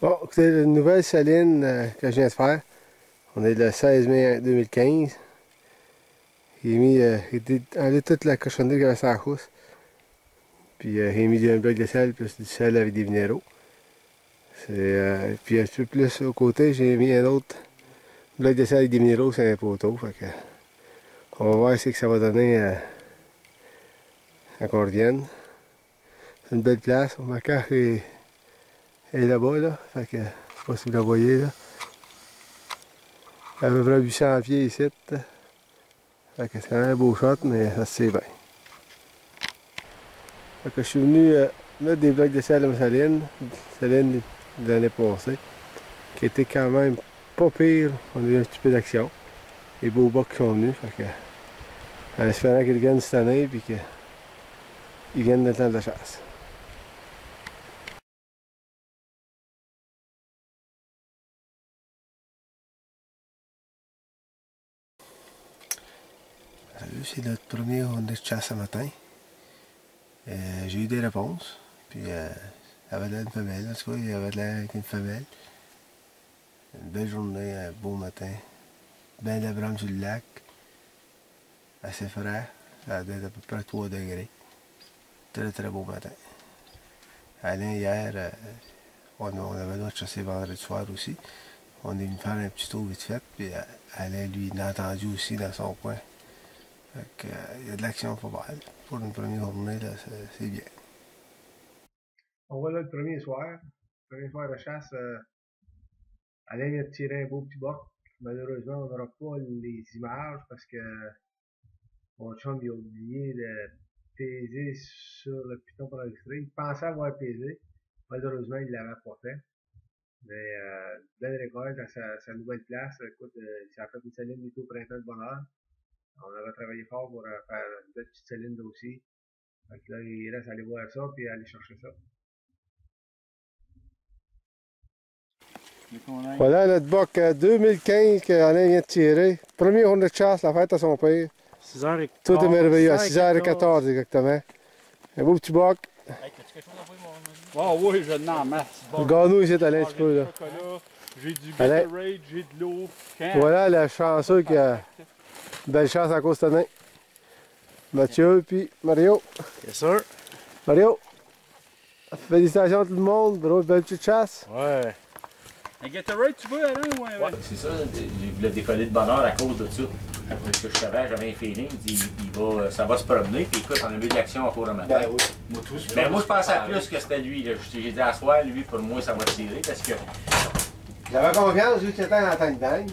Bon, écoutez, la nouvelle saline que je viens de faire. On est le 16 mai 2015. J'ai mis, enlevé toute la cochonnerie qu'il y avait sur la housse. Puis j'ai mis un bloc de sel plus du sel avec des minéraux. Puis un petit peu plus au côté, j'ai mis un autre bloc de sel avec des minéraux sur un poteau. Fait que, on va voir ce que ça va donner quand on revienne. C'est une belle place. Ma carte est là-bas, là. Fait que, je sais pas si vous la voyez, là. À peu près 800 pieds ici. Fait que c'est quand même un beau shot, mais ça se sait bien. Fait que je suis venu mettre des blocs de sel à ma saline de l'année passée, qui était quand même pas pire. On a eu un petit peu d'action. Les beaux bocs qui sont venus, fait que, en espérant qu'ils viennent cette année, puis qu'ils viennent dans le temps de la chasse. Salut, c'est notre premier journée de chasse ce matin. J'ai eu des réponses, puis il avait l'air d'une femelle, en tout cas, il avait l'air d'une femelle. Une belle journée, un beau matin, bien de brume sur le lac, assez frais, ça doit être à peu près 3 degrés. Très très beau matin. Alain, hier, on avait notre chasser vendredi soir aussi. On est venu faire un petit tour vite fait, puis Alain, lui, l'a entendu aussi dans son coin. Fait que, il y a de l'action pas mal. Pour une première journée, là, c'est bien. On va là le premier soir de chasse. Alain vient de tirer un beau petit boc. Malheureusement, on n'aura pas les images parce que mon chum il a oublié de peser sur le piton pour enregistrer. Il pensait avoir pesé. Malheureusement, il ne l'avait pas fait. Mais belle récolte à sa nouvelle place. Écoute, ça a fait une saline du tout au printemps de bonheur. On avait travaillé fort pour faire une belle petite saline aussi. Donc là, il reste à aller voir ça puis aller chercher ça. Voilà notre boc 2015 qu'Alain vient de tirer. Premier round de chasse, la fête à son père. 6h15. Tout est merveilleux, à 6h14 exactement. Un beau petit boc. Oh oui, je n'en masse. Regarde-nous ici, Alain, un petit peu là. J'ai du Gatorade, j'ai de l'eau. Voilà le chanceux qui a belle chance à cause de cette année. Mathieu puis Mario. Yes sir. Mario, félicitations à tout le monde, pour une belle petite chasse. Ouais. Un Gatorade, tu veux, Alain, ou un... Ouais, c'est ça, je voulais décoller de bonheur à cause de ça. Parce que je savais, j'avais un feeling, ça va se promener, puis écoute, on a vu de l'action au cours de matin. Ben oui. Mais moi, je pensais plus que c'était lui. J'ai dit à soir, lui, pour moi, ça va tirer, parce que... J'avais confiance, vu que c'était en tant que dingue.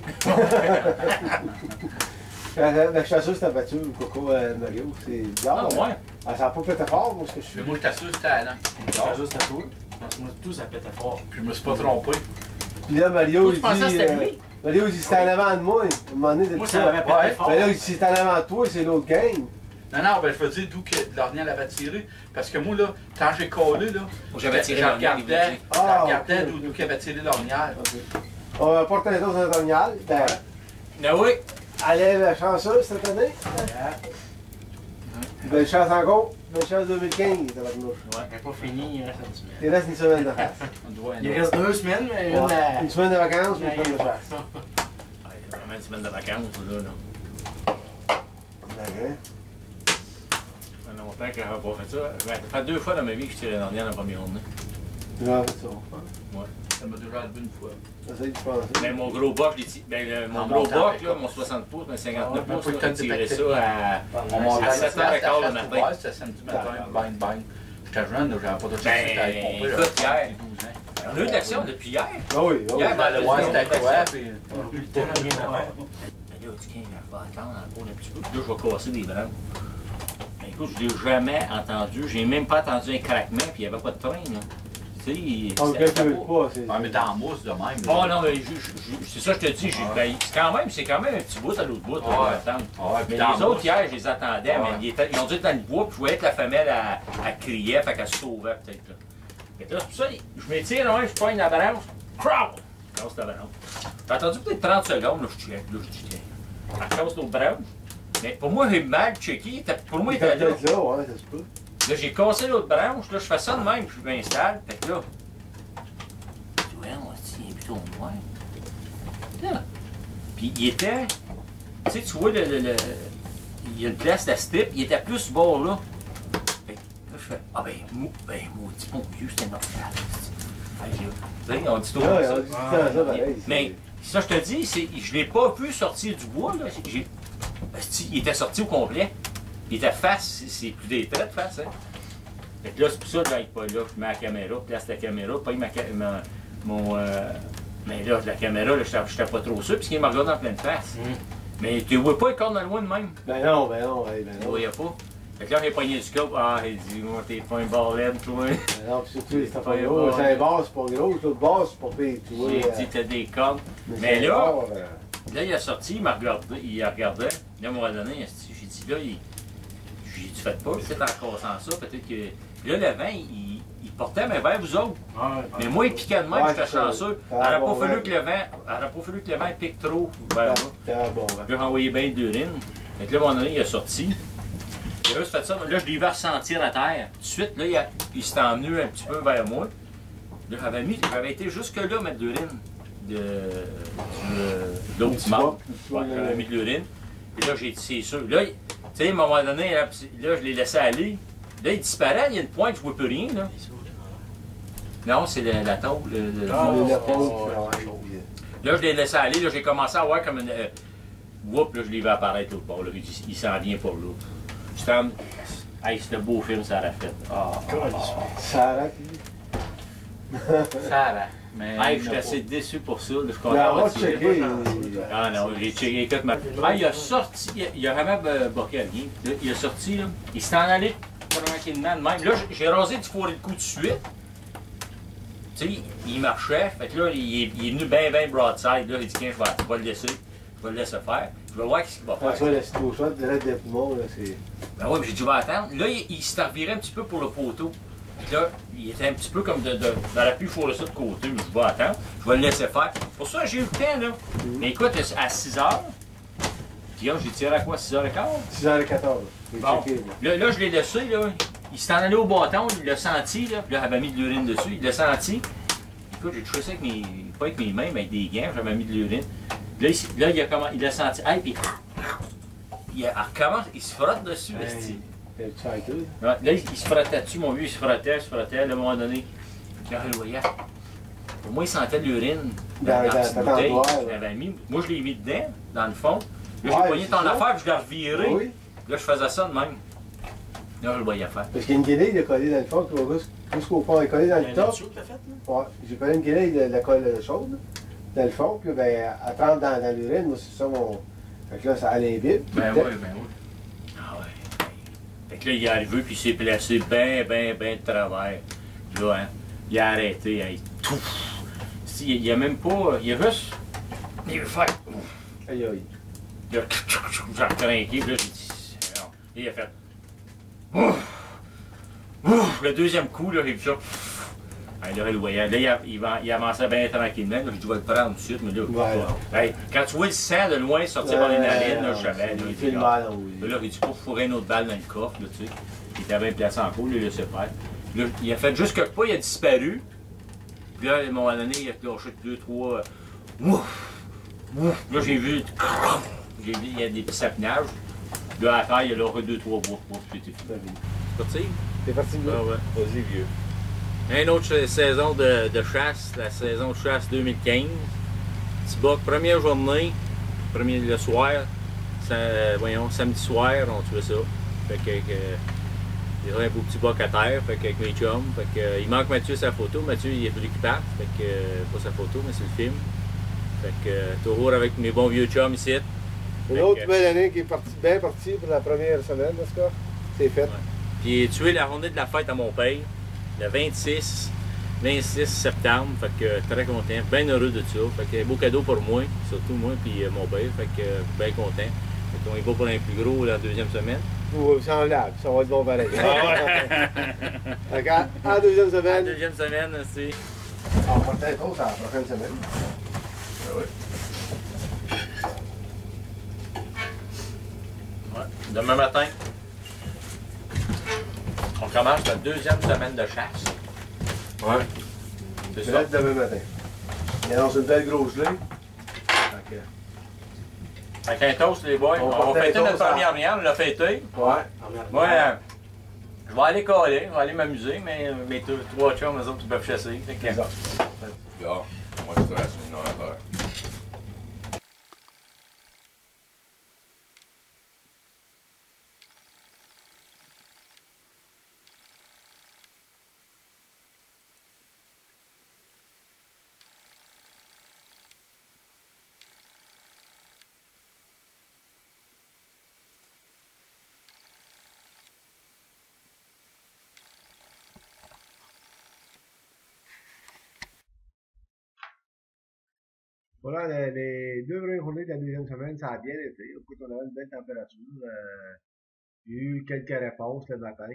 La chasseuse s'est battue, le coco Mario, c'est bizarre. Ah, ouais. Ça n'a pas pété fort, moi, ce que je suis. Mais moi, je t'assure, c'était Alain. La chasseuse, c'était toi. Moi, tout, ça pétait fort. Puis je me suis pas trompé. Puis là, Mario, il dit. Mario, il dit c'était en avant de moi. À un moment donné, Moi, ça m'avait pété fort. Mais là, il dit c'est en avant de toi, c'est l'autre gang. Non, ben, je veux dire d'où que l'ornière avait tiré. Parce que moi, là, quand j'ai collé, là, j'avais tiré je l'ornière, regardais d'où qu'il avait tiré l'ornière. On va porter les autres dans l'ornière. Ben, oui. Elle est la chanceuse cette année. Belle chance encore. Belle chance 2015, ça va nous. Ouais, elle n'est pas finie, il reste une semaine. Il reste une semaine de chasse. Il reste 2 semaines, mais une semaine de vacances, mais une semaine de chasse. Il y a vraiment une semaine de vacances, là. Ça fait longtemps que j'avais pas fait ça. Ça fait 2 fois dans ma vie que je tirais l'ornière dans la première journée. Tu vas faire ça. Ouais. ça m'a déjà arrivé une fois. Mais mon gros boc, mon gros boc, là, mon 60 pouces, mon 59 pouces, j'ai tiré ça à 7h15 le matin. C'était samedi matin, bang bang. J'étais jeune, j'avais pas de chance, j'étais pompé. Écoute, hier, on a eu de l'action depuis hier. Ah oui, oui. Hier, Ben, le ouais, c'était quoi, puis... Là, tu sais, je vais attendre encore un petit peu. Là, je vais casser des branches. Mais écoute, je l'ai jamais entendu. J'ai même pas entendu un craquement, puis il n'y avait pas de train, là. Tu sais, on ne calcule pas. Ouais, mais t'es en mousse de même. Oh non, mais c'est ça que je te dis. C'est quand même un petit bout à l'autre bout. Mais les autres, hier, je les attendais, mais ils ont dû être dans le bois, puis je voyais que la femelle, elle criait, fait qu'elle se sauvait peut-être. Fait que là, c'est pour ça, je m'étire, je pogne la branche, crowd! Je casse la branche. J'ai attendu peut-être 30 secondes, là, je check, elle casse l'autre branche. Mais pour moi, j'ai mal checké, pour moi, il était là. Ouais, ça se peut. Là, j'ai cassé l'autre branche, là, je fais ça de même, puis je m'installe. Fait que là, well, plutôt noir. Là. Puis il était, tu sais, tu vois, il y a une place de strip, il était plus ce bord-là. Fait que là, je fais, ah ben, maudit mon vieux, c'était normal. Tu sais, on dit tout ça. Mais ça, je te dis, je l'ai pas vu sortir du bois, là. Il était sorti au complet. Il était face, c'est plus des traits de face, hein. Fait que là, c'est pour ça, là, pas là, je mets la caméra, place la caméra, pas mais là, la caméra, là, j'étais pas trop sûr, puisqu'il me regarde en pleine face. Mais tu vois pas le corps de loin de même. Ben non. Tu voyais pas. Fait que là, j'ai pogné le scope, il dit, moi, t'es pas un barlette, toi. Ben non, pis surtout, c'est pas gros. C'est un bar, c'est pas gros, l'autre bar, c'est pas pire, tu vois. J'ai dit, t'as des cordes. Mais là, là, il a sorti, il a regardé. Là, à un moment donné, j'ai dit, là, j'ai dit, faites pas, peut-être en cassant ça, peut-être que. Là, le vin, il portait mes vers vous autres. Mais moi, il piquait de même, j'étais chanceux. Il n'aurait pas fallu que le vin pique trop vers moi. J'ai envoyé bien d'urine. Fait que là, à un moment donné, il a sorti. Il a juste fait ça. Là, je l'ai vu ressentir à terre. Tout de suite, là, il s'est emmené un petit peu vers moi. Là, j'avais été jusque-là mettre de l'urine. De l'eau qui manque. J'avais mis de l'urine. Et là, j'ai dit, c'est sûr. Là, tu sais, à un moment donné, là, je l'ai laissé aller. Là, il disparaît, il y a une pointe, je ne vois plus rien, là. Non, c'est la tôle. Là, je l'ai laissé aller, là, j'ai commencé à voir comme une... Whoop, là, je l'ai vu apparaître l'autre bord, là. Il s'en vient pour l'autre. J'étais en... Hey, c'était un beau film, ça a fait. Sarah, Sarah. Hey, je suis assez déçu pour ça, là. Je suis content de checker. Ah non, j'ai checké. Écoute, il a sorti, il a vraiment boqué à rien. Il a sorti, là. Il s'est en allé tranquillement de même. Là, j'ai rasé du fourré de coup de suite. Tu sais, il marchait. Fait que là, il est venu bien broadside. Là, il dit, tiens, je vais le laisser. Je vais le laisser faire. Je vais voir ce qu'il va faire. Tu vas laisser au choix, direct des poumons, là, c'est... Ben oui, mais j'ai dû attendre. Là, il s'est reviré un petit peu pour le poteau. Fait que là, il était un petit peu comme dans la pluie, il faut ça de côté. Mais je vais attendre. Je vais le laisser faire. Pour ça, j'ai eu le temps, là. Mais écoute, à 6 h, puis là, j'ai tiré à quoi, 6 h 15? 6 h 14. Bon. Là, je l'ai laissé, là. Il s'est en allé au bâton, il l'a senti, là. Puis là, j'avais mis de l'urine dessus, il l'a senti. Écoute, j'ai touché ça avec pas avec mes mains, mais avec des gants, j'avais mis de l'urine. Là, il l'a senti. Hey, puis il recommence, il se frotte dessus, esti. Là, il se frottait dessus, mon vieux, il se frottait, là, à un moment donné. Là, je le voyais. Pour moi, il sentait de l'urine dans la petite bouteille. Moi, je l'ai mis dedans, dans le fond. Là, j'ai poigné ton affaire, puis je l'ai reviré. Là, je faisais ça de même. Là, je le voyais faire. Parce qu'il y a une guenille de coller dans le fond, jusqu'au fond, elle est collée dans le top. Ouais, j'ai collé une guenille de la colle chaude, dans le fond, puis ben, elle trempe dans l'urine, moi, c'est ça mon. Fait que là, ça allait vite. Ben oui. Ah ouais. Fait que là, il est arrivé, puis il s'est placé bien de travers. Là, hein, il a arrêté, hein, tout. Il a même pas. Il a juste. Il a fait. Aïe. Il a recrinqué, puis là, j'ai dit. Non. Il a fait. Le deuxième coup, là, j'ai vu ça. Là, le voyait. Là, il avançait bien tranquillement. Là, je dis, je vais le prendre tout de suite, mais là, quand tu vois le sang de loin sortir par les narines, là, je savais. Là, il dit, pour fourrer une autre balle dans le coffre, là, tu sais. Il était bien placé en cours, il l'a laissé faire. Là, il a fait juste quelques pas, il a disparu. Puis là, à un moment donné, il a clenché 2, 3. Là, j'ai vu. Il y a des petits sapinages. Là, à terre, il y a là 2, 3 bois. Puis c'était fini. C'est parti? C'est parti, ouais. Vas-y, vieux. Une autre saison de chasse, la saison de chasse 2015. Petit boc, première journée, le soir, samedi soir, on tuait ça. Fait que, il y a un beau petit boc à terre, fait qu'avec mes chums. Fait que, il manque Mathieu sa photo. Mathieu, il a voulu qu'il parte. Fait que, pas sa photo, mais c'est le film. Fait que, toujours avec mes bons vieux chums ici. Une autre belle année qui est bien partie pour la première semaine, en tout cas. C'est fait. Ouais. Puis j'ai tué la journée de la fête à mon père, le 26 septembre. Fait que très content, bien heureux de ça. Fait que un beau cadeau pour moi, surtout moi puis mon père. Fait que bien content. Fait qu'on y va pour un plus gros la deuxième semaine. Oui, semblable, ça va être bon pareil. Fait en deuxième semaine. En deuxième semaine, c'est. On va peut-être autre à la prochaine semaine. Oui. Ouais. Demain matin, on commence la deuxième semaine de chasse. Ouais. C'est ça? Demain matin. Il annonce une belle grosse gelée. Fait qu'un toast, les boys. On va fêter notre première viande, on l'a fêté. Ouais. Moi, je vais aller coller, je vais aller m'amuser, mais mes trois chums, eux autres, ils peuvent chasser. Fait que... Moi, je reste une heure. Voilà, les 2 premières journées de la deuxième semaine, ça a bien été. Écoute, on avait une belle température. J'ai eu quelques réponses le matin.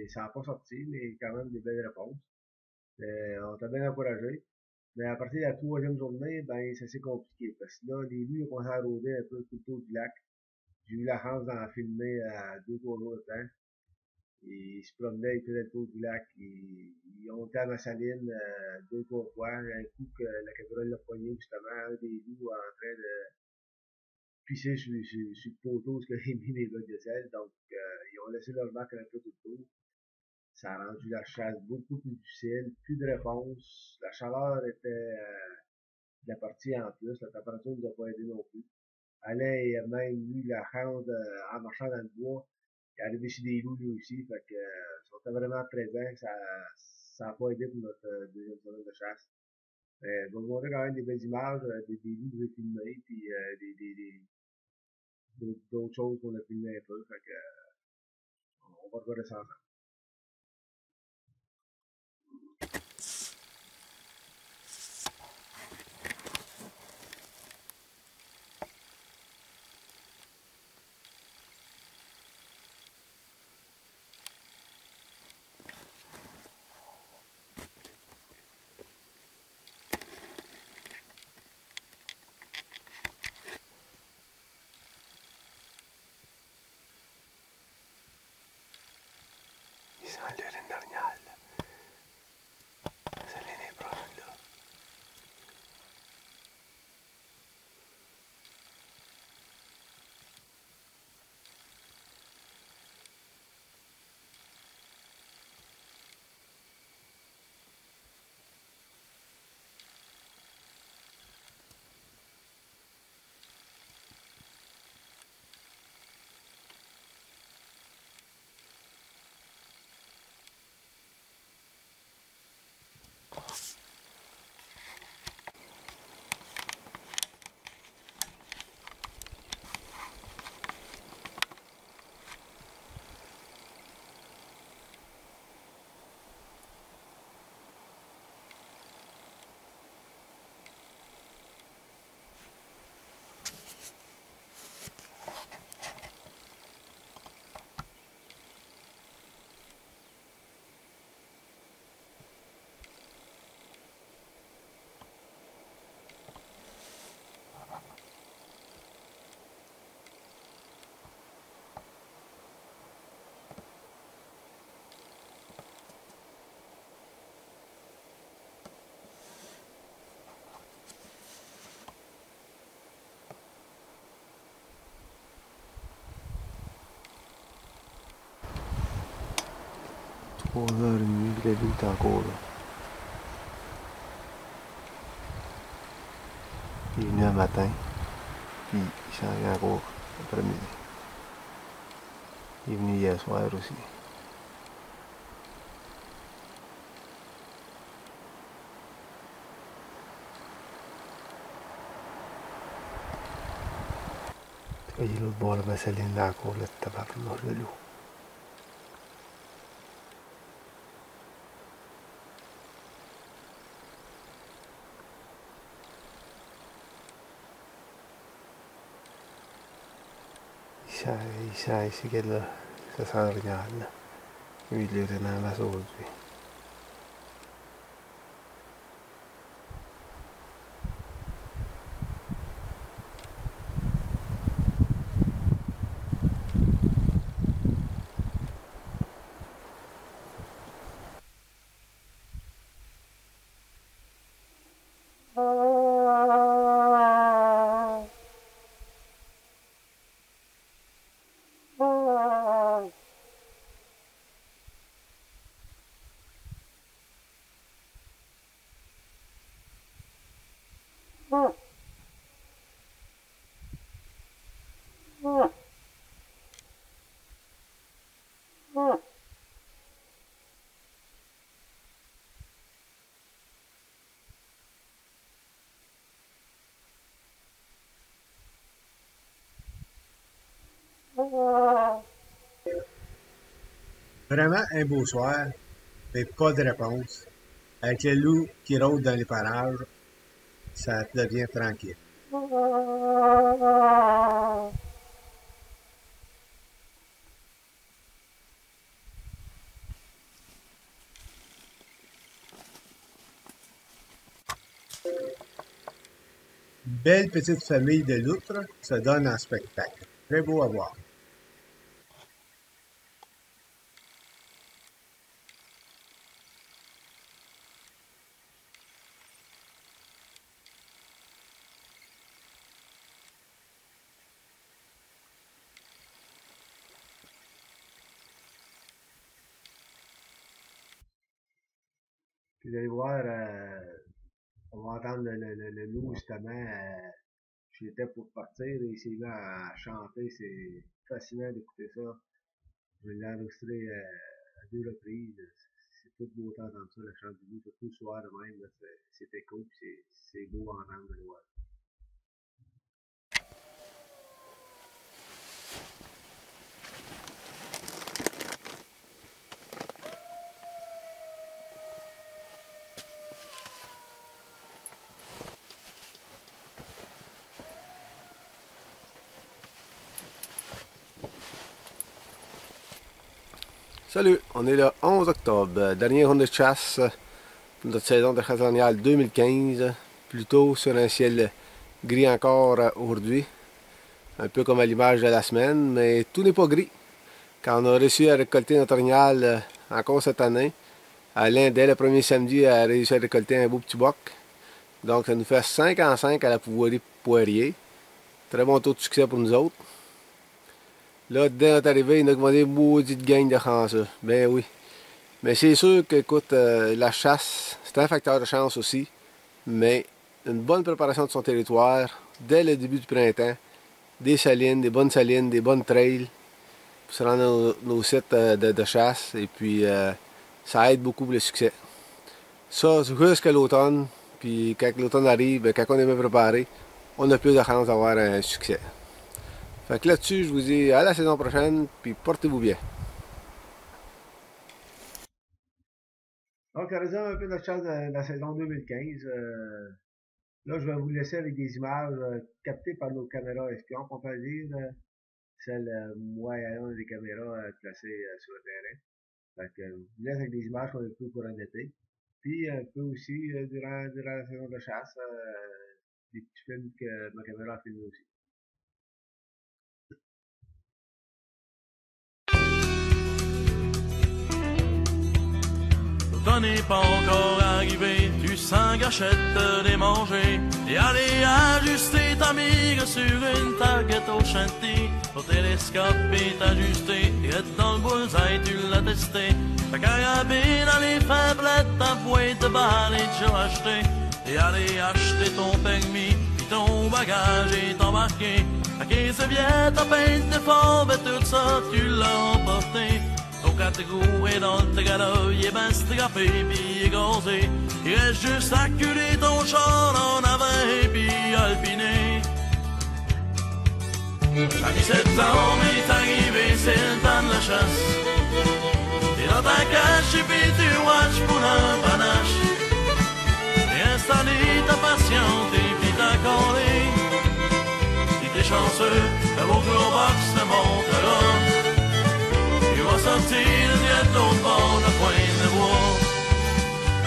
Ça n'a pas sorti, mais quand même des belles réponses. On t'a bien encouragé. Mais à partir de la troisième journée, ben, c'est assez compliqué. Parce que là, les loups ont commencé à rôder un peu tout le tour du lac. J'ai eu la chance d'en filmer à 2-3 jours de temps. Ils se promenaient, ils faisaient le tour du lac. Ils ont été à ma saline 2-3 fois. Un coup que la caméra l'a poigné, justement, un des loups en train de pisser sur le poteau où j'ai mis mes gars de sel. Donc, ils ont laissé leur marque un peu tout le tour. Ça a rendu la chasse beaucoup plus difficile, plus de réponses. La chaleur était de la partie en plus, la température ne nous a pas aidé non plus. Alain et même lui, la chance en marchant dans le bois, il est arrivé chez des loups lui aussi, fait que sont vraiment présents, ça n'a pas aidé pour notre deuxième semaine de chasse. Je vais vous montrer quand même des belles images, des loups que j'ai filmés, puis d'autres choses qu'on a filmées un peu, fait que on va regarder ça ensemble. Ils sont allés l'année dernière, là. C'est l'année prochaine, là. Trois heures et demie, le loup est encore là. Il est venu un matin, puis il s'en vient encore l'après-midi. Il est venu hier soir aussi. Voyez l'autre bord, la Vasseline, là encore, le tabarnouche de loup. Il sait ici qu'elle là, ça s'en regarde là. Lui, le lieutenant va aujourd'hui. Vraiment un beau soir, mais pas de réponse. Avec le loup qui rôde dans les parages, ça devient tranquille. Belle petite famille de loutres se donne en spectacle. Très beau à voir. Puis vous allez voir, on va entendre le loup justement. J'étais pour partir et il s'est mis à chanter. C'est fascinant d'écouter ça. Je l'ai enregistré à 2 reprises. C'est tout beau d'entendre ça, le chant du loup, surtout le soir de même. C'était cool, c'est beau à entendre de le voir. Salut, on est le 11 octobre, dernière ronde de chasse pour notre saison de chasse annuelle 2015, plutôt sur un ciel gris encore aujourd'hui, un peu comme à l'image de la semaine, mais tout n'est pas gris, car on a réussi à récolter notre orignal encore cette année. Alain, dès le premier samedi, a réussi à récolter un beau petit boc, donc ça nous fait 5 en 5 à la pouvoirie Poirier, très bon taux de succès pour nous autres. Là, dès notre arrivée, il a demandé une maudite gang de chanceux. Ben oui. Mais c'est sûr que, écoute, la chasse, c'est un facteur de chance aussi. Mais une bonne préparation de son territoire, dès le début du printemps, des salines, des bonnes trails, pour se rendre à nos sites de chasse. Et puis, ça aide beaucoup pour le succès. Ça, jusqu'à l'automne. Puis, quand l'automne arrive, quand on est bien préparé, on a plus de chances d'avoir un succès. Fait que là-dessus, je vous dis à la saison prochaine, puis portez-vous bien. Donc, ça résume un peu notre chasse de la saison 2015. Là, je vais vous laisser avec des images captées par nos caméras espions, on peut dire. Celles, moi et Alain, des caméras placées sur le terrain. Fait que je vous laisse avec des images qu'on a prises pour un été. Puis, un peu aussi, durant la saison de chasse, des petits films que ma caméra a filmé aussi. L'automne n'est pas encore arrivé, tu sens gâchette des manger et aller ajuster ta mire sur une target au chantier. Ton télescope est ajusté et être dans le bullseye, tu l'as testé. Ta carabine, elle est faiblette, ta boîte de balles est déjà achetée. Et aller acheter ton permis, puis ton bagage est embarqué. Ta 15 billets, ta peinte de forme, tout ça tu l'as emporté. Ton 4 roues est dans le tagada, il est bien strappé pis il est gazé. Il reste juste à culer ton char en avant pis alpiné. À 17 ans est arrivé, c'est le temps de la chasse. T'es dans ta cache et pis tu watches pour un panache. Et installer ta patiente et pis ta collée. Si t'es chanceux, un beau gros box te montrera. Sortir de l'autre bord de pointe de bois.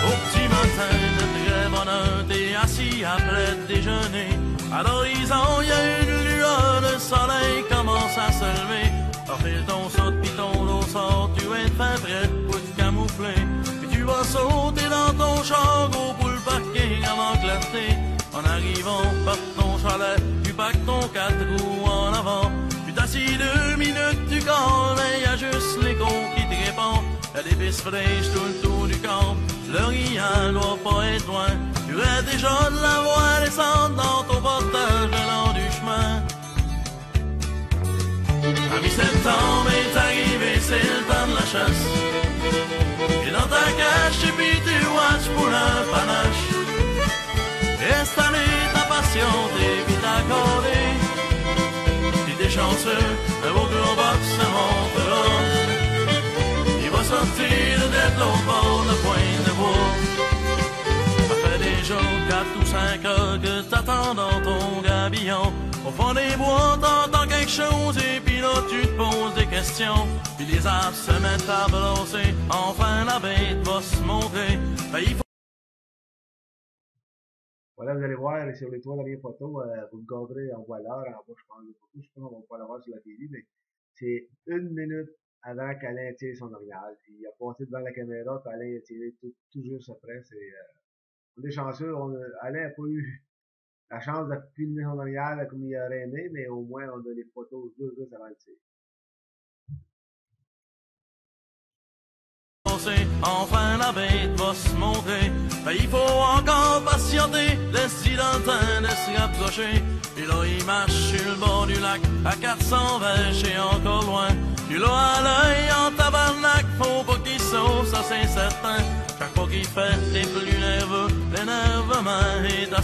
Au petit matin, de très bonne heure, t'es assis après le déjeuner. À l'horizon, y a une lueur, le soleil commence à se lever. Enfile ton saut pis ton dos sort, tu es fin prêt pour te camoufler. Puis tu vas sauter dans ton char, go pour le parking avant clarté. En arrivant par ton chalet, tu packs ton 4 roues en avant. T'assis 2 minutes, tu colles, et y'a juste l'écho qui te répond. Y'a des pistes fraîches tout le tour du camp, l'orignal doit pas être loin. Tu rêves déjà de la voir descendre dans ton portage le long du chemin. À mi-septembre est arrivé, c'est le temps de la chasse. Et dans ta cache, et puis tu watches pour un panache. Installer ta passion, t'es vite accordé. Chanceux, un beau gros box se montrera. Il va attendant ton gabillon. Au fond des bois, t'entends quelque chose et puis là tu te poses des questions. Puis les arbres se mettent à brosser, enfin la bête va se montrer. Ben, il faut... Voilà, vous allez voir sur les 3 dernières photos, vous me garderez en valeur en bas, je pense, des photos, je sais pas si on va pas l'avoir sur la TV, mais c'est 1 minute avant qu'Alain tire son orignal. Il a passé devant la caméra, puis Alain a tiré tout juste après. On est chanceux, Alain n'a pas eu la chance de filmer son orignal comme il aurait aimé, mais au moins on a les photos juste avant le tir. Enfin la bête va se montrer. Ben, il faut encore patienter, laisse-y dans le temps de s'y approcher. Puis là il marche sur le bord du lac à 400 vaches et encore loin. Puis là à l'œil en tabarnak, faut pas qu'il sauve, ça c'est certain. Chaque fois qu'il fait, t'es plus nerveux, l'énervement est à